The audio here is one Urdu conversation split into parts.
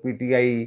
PTI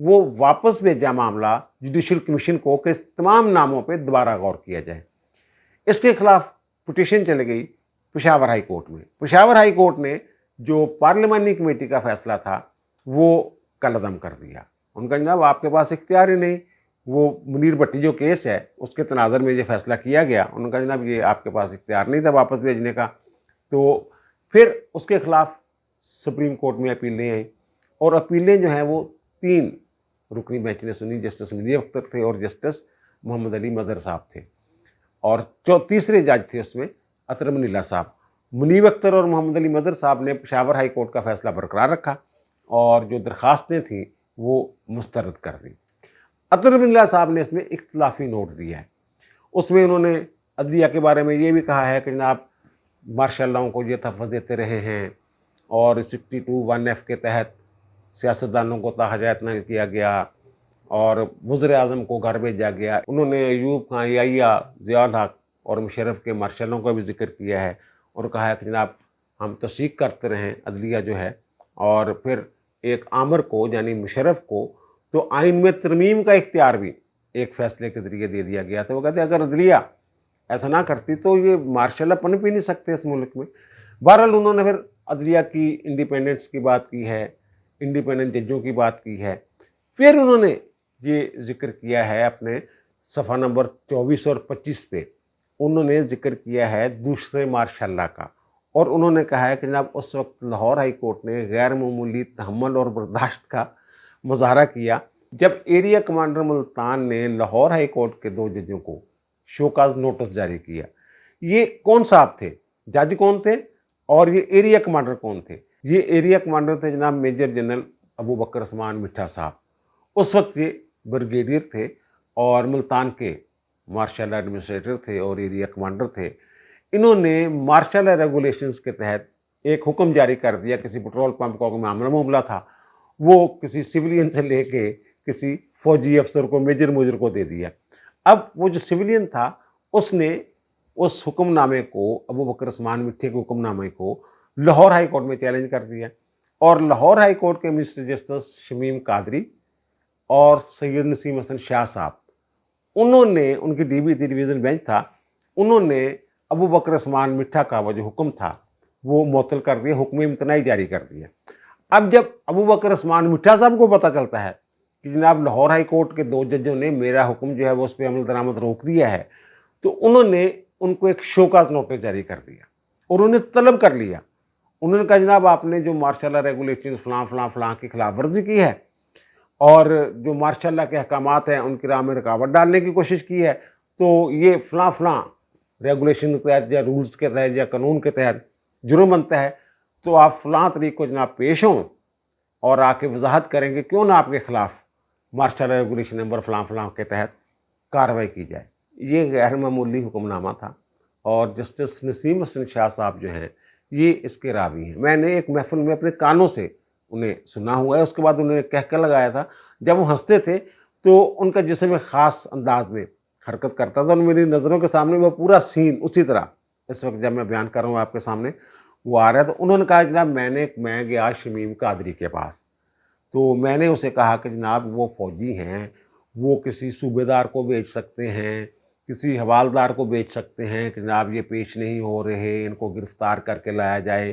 وہ واپس بھیجا معاملہ جوڈیشل کمیشن کو کہ اس تمام ناموں پہ دوبارہ غور کیا جائے۔ اس کے خلاف پٹیشن چلی گئی پشاور ہائی کورٹ میں۔ پشاور ہائی کورٹ نے جو پارلیمانی کمیٹی کا فیصلہ تھا وہ کالعدم کر دیا۔ ان کا جناب آپ کے پاس اختیار ہی نہیں، وہ منیر بھٹی جو کیس ہے اس کے تناظر میں یہ فیصلہ کیا گیا، ان کا جناب یہ آپ کے پاس اختیار نہیں تھا واپس بھیجنے کا۔ تو پھر اس کے خلاف سپریم کورٹ میں اپیلیں آئیں، اور اپیلیں جو ہیں وہ 3 رکنی بینچ نے سنی، جسٹس منیر اختر تھے اور جسٹس محمد علی مظہر صاحب تھے، اور تیسرے جج تھے اس میں اطہر منیلہ صاحب۔ منیر اختر اور محمد علی مظہر صاحب نے پشاور ہائی کورٹ کا فیصلہ برقرار رکھا اور جو درخواستیں تھیں وہ مسترد کر دیں۔ اطہر منیلہ صاحب نے اس میں اختلافی نوٹ دیا ہے۔ اس میں انہوں نے عدلیہ کے بارے میں یہ بھی کہا ہے کہ جناب مارشل لاؤں کو یہ تحفظ دیتے رہے ہیں، اور 62(1)(f) کے تحت سیاستدانوں کو تحت نہ کیا گیا اور وزیر اعظم کو گھر بھیجا گیا۔ انہوں نے ایوب خان، یحییٰ، ضیاء الحق اور مشرف کے مارشلوں کا بھی ذکر کیا ہے، اور کہا ہے کہ جناب ہم تصدیق کرتے رہیں عدلیہ جو ہے، اور پھر ایک آمر کو یعنی مشرف کو تو آئین میں ترمیم کا اختیار بھی ایک فیصلے کے ذریعے دے دیا گیا تھا۔ وہ کہتے ہیں اگر عدلیہ ایسا نہ کرتی تو یہ مارشل پنپ ہی نہیں سکتے اس ملک میں۔ بہرحال انہوں نے پھر عدلیہ کی انڈیپینڈنس کی بات کی ہے، انڈیپینڈنٹ ججوں کی بات کی ہے۔ پھر انہوں نے یہ ذکر کیا ہے اپنے صفحہ نمبر 24 اور 25 پہ، انہوں نے ذکر کیا ہے دوسرے مارشل لا کا، اور انہوں نے کہا ہے کہ جناب اس وقت لاہور ہائی کورٹ نے غیر معمولی تحمل اور برداشت کا مظاہرہ کیا جب ایریا کمانڈر ملتان نے لاہور ہائی کورٹ کے 2 ججوں کو شوکاز نوٹس جاری کیا۔ یہ کون صاحب تھے؟ جج کون تھے اور یہ ایریا کمانڈر کون تھے؟ یہ ایریا کمانڈر تھے جناب میجر جنرل ابو بکر عثمان مٹھا صاحب، اس وقت یہ بریگیڈیئر تھے اور ملتان کے مارشل ایڈمنسٹریٹر تھے اور ایریا کمانڈر تھے۔ انہوں نے مارشل ریگولیشنز کے تحت ایک حکم جاری کر دیا، کسی پٹرول پمپ کا کوئی معاملہ تھا، وہ کسی سویلین سے لے کے کسی فوجی افسر کو، میجر مجر کو دے دیا۔ اب وہ جو سویلین تھا اس نے اس حکم نامے کو، ابو بکر عثمان مٹھے کے حکم نامے کو لاہور ہائی کورٹ میں چیلنج کر دیا، اور لاہور ہائی کورٹ کے مسٹر جسٹس شمیم قادری اور سید نسیم حسن شاہ صاحب، انہوں نے، ان کی ڈی بی تھی، ڈویژن بینچ تھا، انہوں نے ابو بکر عثمان مٹھا کا وہ جو حکم تھا وہ معطل کر دیا، حکم امتناعی جاری کر دیا۔ اب جب ابو بکر عثمان مٹھا صاحب کو پتہ چلتا ہے کہ جناب لاہور ہائی کورٹ کے 2 ججوں نے میرا حکم جو ہے وہ اس پہ عمل درآمد روک دیا ہے، تو انہوں نے ان کو ایک شوکاز نوٹس جاری کر دیا اور انہوں نے طلب کر لیا۔ انہوں نے کہا جناب آپ نے جو مارشل لا ریگولیشن فلاں فلاں فلاں کی خلاف ورزی کی ہے، اور جو مارشل لا کے احکامات ہیں ان کی راہ میں رکاوٹ ڈالنے کی کوشش کی ہے، تو یہ فلاں فلاں ریگولیشن کے تحت یا رولز کے تحت یا قانون کے تحت جرم بنتا ہے، تو آپ فلاں طریق کو جناب پیش ہوں اور آ کے وضاحت کریں گے کیوں نہ آپ کے خلاف مارشل ریگولیشن نمبر فلاں فلاں کے تحت کارروائی کی جائے۔ یہ غیر معمولی حکم نامہ تھا، اور جسٹس نسیم حسن شاہ صاحب جو ہیں یہ اس کے راوی ہیں۔ میں نے ایک محفل میں اپنے کانوں سے انہیں سنا ہوا ہے، اس کے بعد انہوں نے کہہ لگایا تھا، جب وہ ہنستے تھے تو ان کا جسم ایک خاص انداز میں حرکت کرتا تھا، اور میری نظروں کے سامنے وہ پورا سین اسی طرح اس وقت جب میں بیان کر رہا ہوں آپ کے سامنے وہ آ رہا ہے۔ تو انہوں نے کہا جناب میں گیا شمیم قادری کے پاس، تو میں نے اسے کہا کہ جناب وہ فوجی ہیں، وہ کسی صوبے دار کو بیچ سکتے ہیں، کسی حوالدار کو بیچ سکتے ہیں کہ جناب یہ پیش نہیں ہو رہے، ان کو گرفتار کر کے لایا جائے،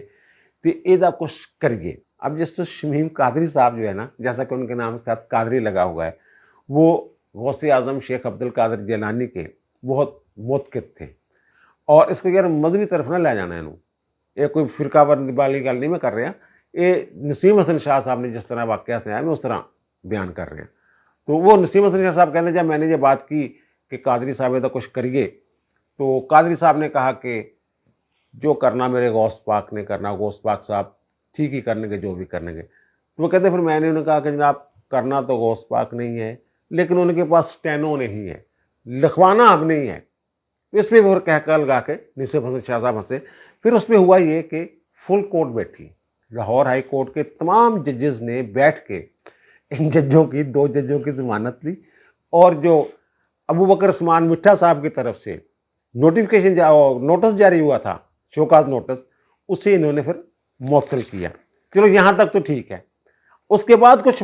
تو ایدا کچھ کریے۔ اب جسٹس شمیم قادری صاحب جو ہے نا، جیسا کہ ان کے نام کے ساتھ قادری لگا ہوا ہے، وہ غوث اعظم شیخ عبد القادر جیلانی کے بہت موتقد تھے، اور اس کو یار مذہبی طرف نہ لے جانا انہوں، یہ کوئی فرقہ بندی والی گل نہیں میں کر رہا، یہ نسیم حسن شاہ صاحب نے جس طرح واقعہ سے آیا میں اس طرح بیان کر رہے ہیں۔ تو وہ نسیم حسن شاہ صاحب کہتے ہیں جب میں نے یہ بات کی کہ قادری صاحب ایدا کچھ کریے، تو قادری صاحب نے کہا کہ جو کرنا میرے غوث پاک نے کرنا، غوث پاک صاحب ٹھیک ہی کرنے گے جو بھی کرنے گے۔ تو وہ کہتے ہیں پھر میں نے انہیں کہا کہ جناب کرنا تو غوث پاک نہیں ہے، لیکن ان کے پاس سٹینو نہیں ہے، لکھوانا اب نہیں ہے۔ اس پہ وہ کہہ لگا کے نسیم حسن شاہ صاحب ہنسے۔ پھر اس میں ہوا یہ کہ فل کورٹ بیٹھی، لاہور ہائی کورٹ کے تمام ججز نے بیٹھ کے ان ججوں کی، 2 ججوں کی ضمانت لی، اور جو ابو بکر عثمان مٹھا صاحب کی طرف سے نوٹیفیکیشن نوٹس جاری ہوا تھا، شوکاز نوٹس، اسے انہوں نے پھر معطل کیا۔ چلو یہاں تک تو ٹھیک ہے۔ اس کے بعد کچھ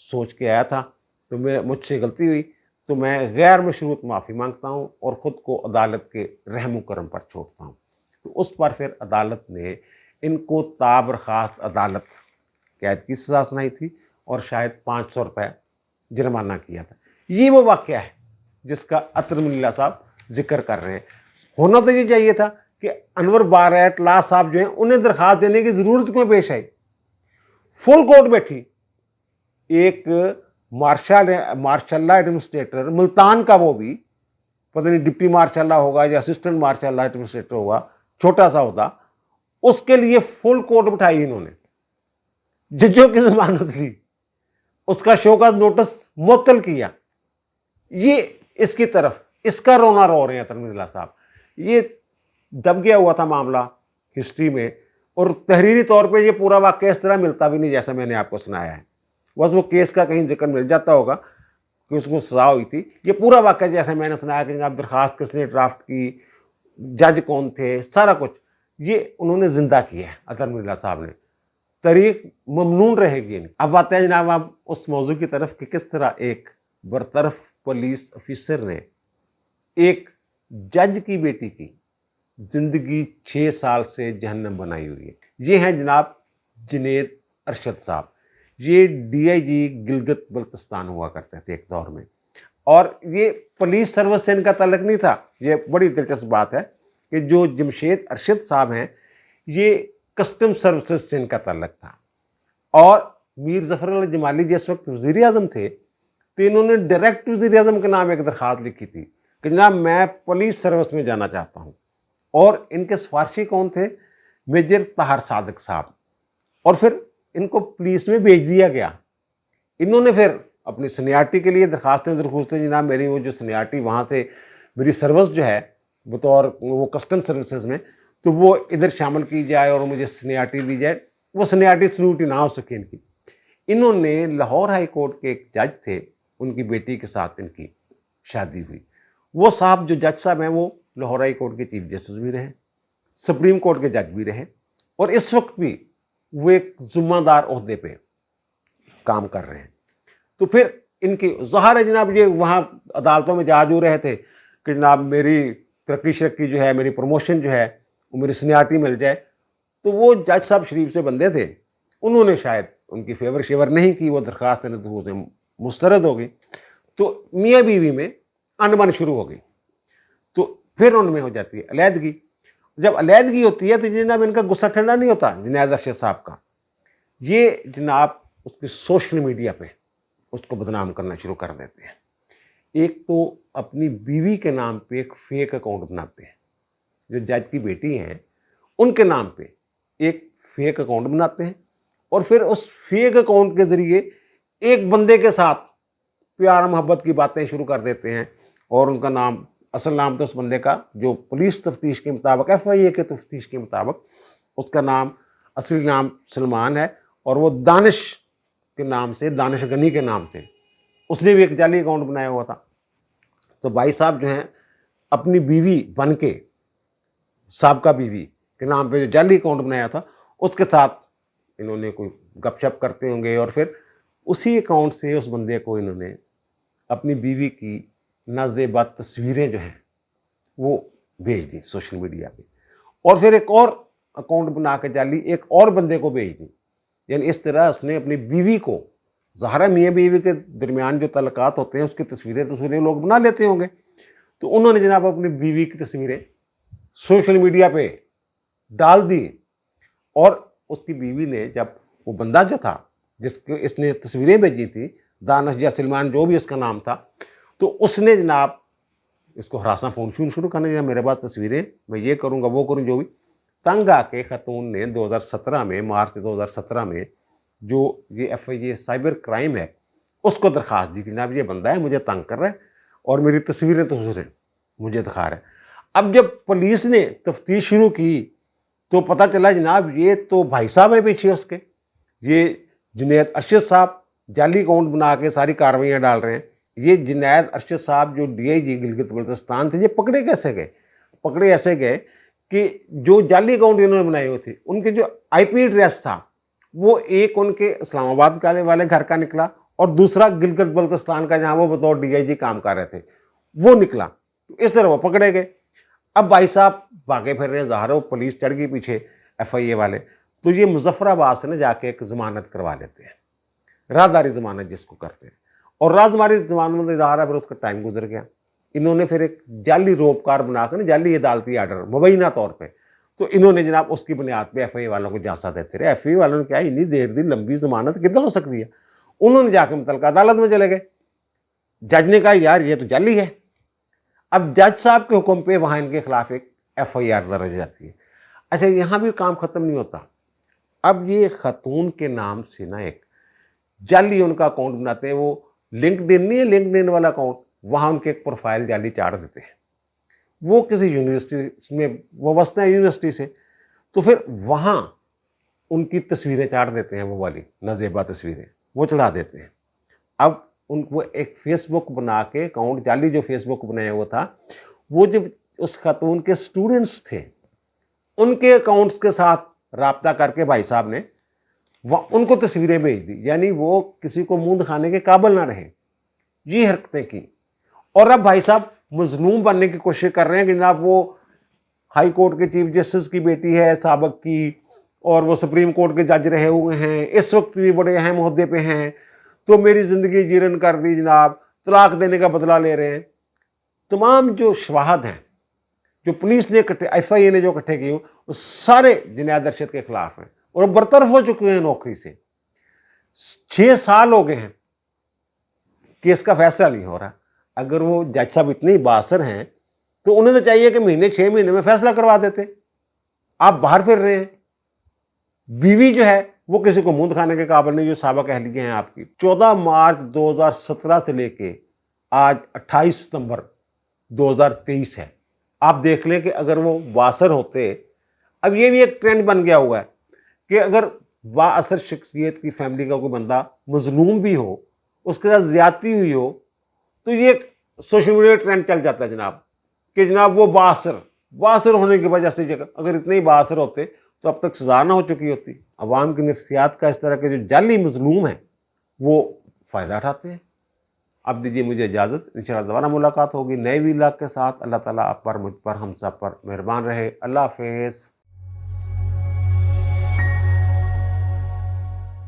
سوچ کے آیا تھا، تو مجھ سے غلطی ہوئی، تو میں غیر مشروط معافی مانگتا ہوں اور خود کو عدالت کے رحم و کرم پر چھوڑتا ہوں۔ تو اس پر پھر عدالت نے ان کو تابرخاست عدالت قید کی سزا سنائی تھی اور شاید 500 روپے جرمانہ کیا تھا۔ یہ وہ واقعہ ہے جس کا عطر من اللہ صاحب ذکر کر رہے ہیں۔ ہونا تو یہ چاہیے تھا کہ انور بار ایٹ لا صاحب جو ہیں انہیں درخواست دینے کی ضرورت کیوں پیش آئی؟ فل کورٹ بیٹھی، ایک مارشل لا ایڈمنسٹریٹر ملتان کا، وہ بھی پتہ نہیں ڈپٹی مارشل لا ہوگا یا اسسٹنٹ مارشل لا ایڈمنسٹریٹر ہوگا، چھوٹا سا ہوتا، اس کے لیے فل کورٹ بٹھائی انہوں نے، ججوں کی ضمانت لی، اس کا شوکاز نوٹس معطل کیا۔ یہ اس کی طرف اس کا رونا رو رہے ہیں تنویر اللہ صاحب۔ یہ دب گیا ہوا تھا معاملہ ہسٹری میں، اور تحریری طور پہ یہ پورا واقعہ اس طرح ملتا بھی نہیں جیسا میں نے آپ کو سنایا ہے، بس وہ کیس کا کہیں ذکر مل جاتا ہوگا کہ اس کو سزا ہوئی تھی۔ یہ پورا واقعہ جیسا میں نے سنایا کہ جناب درخواست کس نے ڈرافٹ کی، جج کون تھے، سارا کچھ یہ انہوں نے زندہ کیا ہے تنویر اللہ صاحب نے۔ تاریخ ممنون رہے گی۔ اب آتے ہیں جناب آپ اس موضوع کی طرف کہ کس طرح ایک برطرف پولیس افیسر نے ایک جج کی بیٹی کی زندگی 6 سال سے جہنم بنائی ہوئی ہے۔ یہ ہیں جناب جنید ارشد صاحب، یہ ڈی آئی جی گلگت بلتستان ہوا کرتے تھے ایک دور میں، اور یہ پولیس سروس سے ان کا تعلق نہیں تھا۔ یہ بڑی دلچسپ بات ہے کہ جو جمشید ارشد صاحب ہیں یہ کسٹم سروسز سے ان کا تعلق تھا، اور میر ظفر اللہ جمالی جس وقت وزیر اعظم تھے تو انہوں نے ڈائریکٹ وزیر اعظم کے نام ایک درخواست لکھی تھی کہ جناب میں پولیس سروس میں جانا چاہتا ہوں، اور ان کے سفارشی کون تھے؟ میجر طاہر صادق صاحب، اور پھر ان کو پولیس میں بھیج دیا گیا۔ انہوں نے پھر اپنی سینیارٹی کے لیے درخواستیں جناب میری وہ جو سینیارٹی وہاں سے میری سروس جو ہے بطور وہ کسٹم سروسز میں، تو وہ ادھر شامل کی جائے اور مجھے سینیارٹی دی جائے، وہ سینیارٹی سلوٹی نہ ہو سکے ان کی۔ انہوں نے لاہور ہائی کورٹ کے ایک جج تھے، ان کی بیٹی کے ساتھ ان کی شادی ہوئی۔ وہ صاحب جو جج صاحب ہیں وہ لاہور ہائی کورٹ کے چیف جسٹس بھی رہے، سپریم کورٹ کے جج بھی رہے، اور اس وقت بھی وہ ایک ذمہ دار عہدے پہ کام کر رہے ہیں۔ تو پھر ان کی ظاہر ہے جناب یہ وہاں عدالتوں میں جا جو رہے تھے کہ جناب میری ترقی شرقی جو ہے، میری پروموشن جو ہے، وہ میری سینیارٹی مل جائے۔ تو وہ جج صاحب شریف سے بندے تھے، انہوں نے شاید ان کی فیور شیور نہیں کی، وہ درخواست مسترد ہو گئی، تو میاں بیوی میں انبن شروع ہو گئی، تو پھر ان میں ہو جاتی ہے علیحدگی۔ جب علیحدگی ہوتی ہے تو جناب ان کا غصہ ٹھنڈا نہیں ہوتا جنید ارشد صاحب کا، یہ جناب اس کی سوشل میڈیا پہ اس کو بدنام کرنا شروع کر دیتے ہیں۔ ایک تو اپنی بیوی کے نام پہ ایک فیک اکاؤنٹ بناتے ہیں، جو جج کی بیٹی ہیں ان کے نام پہ ایک فیک اکاؤنٹ بناتے ہیں، اور پھر اس فیک اکاؤنٹ کے ذریعے ایک بندے کے ساتھ پیار محبت کی باتیں شروع کر دیتے ہیں، اور ان کا نام اصل نام تو اس بندے کا جو پولیس تفتیش کے مطابق ایف آئی اے کے تفتیش کے مطابق اس کا نام اصلی نام سلمان ہے، اور وہ دانش کے نام سے، دانش غنی کے نام سے اس نے بھی ایک جعلی اکاؤنٹ بنایا ہوا تھا۔ تو بھائی صاحب جو ہیں اپنی بیوی بن کے، سابقہ بیوی کے نام پہ جو جعلی اکاؤنٹ بنایا تھا اس کے ساتھ انہوں نے کوئی گپ شپ کرتے ہوں گے، اور پھر اسی اکاؤنٹ سے اس بندے کو انہوں نے اپنی بیوی کی نازیبا تصویریں جو ہیں وہ بھیج دی سوشل میڈیا پہ، اور پھر ایک اور اکاؤنٹ بنا کے جعلی ایک اور بندے کو بھیج دی۔ یعنی اس طرح اس نے اپنی بیوی کو، ظاہر میاں بیوی کے درمیان جو تعلقات ہوتے ہیں اس کی تصویریں لوگ بنا لیتے ہوں گے، تو انہوں نے جناب اپنی بیوی کی تصویریں سوشل میڈیا پہ ڈال دی، اور اس کی بیوی نے جب وہ بندہ جو تھا جس کو اس نے تصویریں بھیجی تھی، دانش یا سلمان جو بھی اس کا نام تھا، تو اس نے جناب اس کو ہراساں فون شروع کرنے دیا، میرے پاس تصویریں، میں یہ کروں گا وہ کروں، جو بھی تنگ آ کے خاتون نے 2017 میں، مارچ 2017 میں جو یہ F I A cyber crime ہے اس کو درخواست دی کہ جناب یہ بندہ ہے مجھے تنگ کر رہا ہے اور میری تصویریں مجھے دکھا رہا ہے۔ اب جب پولیس نے تفتیش شروع کی تو پتہ چلا جناب یہ تو بھائی صاحب ہیں پیچھے اس کے، یہ جنید ارشد صاحب جعلی اکاؤنٹ بنا کے ساری کارروائیاں ڈال رہے ہیں۔ یہ جنید ارشد صاحب جو ڈی آئی جی گلگت بلتستان تھے، یہ پکڑے کیسے گئے؟ پکڑے ایسے گئے کہ جو جعلی اکاؤنٹ انہوں نے بنائے ہوئے تھے ان کے جو آئی پی ایڈریس تھا وہ ایک ان کے اسلام آباد والے گھر کا نکلا، اور دوسرا گلگت بلتستان کا جہاں وہ بطور ڈی آئی جی کام کر رہے تھے وہ نکلا. اس طرح وہ پکڑے گئے. اب بھائی صاحب بھاگے پھر رہے ہیں، ظاہر ہو پولیس چڑھ گئی پیچھے ایف آئی اے والے، تو یہ مظفر آباد سے نا جا کے ایک ضمانت کروا لیتے ہیں، راہداری ضمانت جس کو کرتے ہیں. اور راہداری ضمانت ادارہ پھر اس کا ٹائم گزر گیا. انہوں نے پھر ایک جعلی روپکار بنا کر جعلی عدالتی آرڈر مبینہ طور پہ، تو انہوں نے جناب اس کی بنیاد پہ ایف آئی اے والوں کو جانچا دیتے رہے. ایف آئی اے والوں نے کیا اتنی دیر دی لمبی ضمانت کتنا ہو سکتی ہے. انہوں نے جا کے متعلقہ عدالت میں چلے گئے. جج نے کہا یار یہ تو جعلی ہے. اب جج صاحب کے حکم پہ وہاں ان کے خلاف ایک ایف آئی آر درج ہو جاتی ہے. اچھا یہاں بھی کام ختم نہیں ہوتا. اب یہ خاتون کے نام سے نا ایک جعلی ان کا اکاؤنٹ بناتے ہیں، وہ لنکڈ ان نہیں ہے، لنکڈ ان والا اکاؤنٹ، وہاں ان کے ایک پروفائل جعلی چاڑ دیتے ہیں. وہ کسی یونیورسٹی میں وابستہ ہے یونیورسٹی سے، تو پھر وہاں ان کی تصویریں چاڑ دیتے ہیں، وہ والی نازیبا تصویریں وہ چڑھا دیتے ہیں. اب ان کو ایک فیس بک بنا کے اکاؤنٹ جعلی جو فیس بک بنایا ہوا تھا، وہ جب اس خاتون کے سٹوڈنٹس تھے ان کے اکاؤنٹس کے ساتھ رابطہ کر کے بھائی صاحب نے ان کو تصویریں بھیج دی، یعنی وہ کسی کو منہ دکھانے کے قابل نہ رہے. یہ حرکتیں کی. اور اب بھائی صاحب مظلوم بننے کی کوشش کر رہے ہیں کہ جناب وہ ہائی کورٹ کے چیف جسٹس کی بیٹی ہے سابق کی، اور وہ سپریم کورٹ کے جج رہے ہوئے ہیں، اس وقت بھی بڑے اہم عہدے پہ ہیں، تو میری زندگی جیرن کر دی جناب، طلاق دینے کا بدلہ لے رہے ہیں. تمام جو شواہد ہیں جو پولیس نے ایف آئی اے نے جو اکٹھے کیے وہ سارے جنید ارشد کے خلاف ہیں اور برطرف ہو چکے ہیں نوکری سے. 6 سال ہو گئے ہیں کیس کا فیصلہ نہیں ہو رہا. اگر وہ جج صاحب اتنے بااثر ہیں تو انہیں تو چاہیے کہ 6 مہینے میں فیصلہ کروا دیتے. آپ باہر پھر رہے ہیں. بیوی جو ہے وہ کسی کو منہ دکھانے کے قابل نہیں، جو سابق اہلیہ ہیں آپ کی. 14 مارچ 2017 سے لے کے آج 28 ستمبر 2023 ہے. آپ دیکھ لیں کہ اگر وہ بااثر ہوتے، اب یہ بھی ایک ٹرینڈ بن گیا ہوا ہے کہ اگر بااثر شخصیت کی فیملی کا کوئی بندہ مظلوم بھی ہو، اس کے ساتھ زیادتی ہوئی ہو، تو یہ سوشل میڈیا ٹرینڈ چل جاتا ہے جناب کہ جناب وہ بااثر ہونے کی وجہ سے اگر اتنے ہی بااثر ہوتے تو اب تک سزا نہ ہو چکی ہوتی. عوام کی نفسیات کا اس طرح کے جو جعلی مظلوم ہیں وہ فائدہ اٹھاتے ہیں. اب دیجیے مجھے اجازت، انشاءاللہ دوبارہ ملاقات ہوگی نئے ویلاگ کے ساتھ. اللہ تعالیٰ آپ پر، مجھ پر، ہم سب پر مہربان رہے. اللہ حافظ.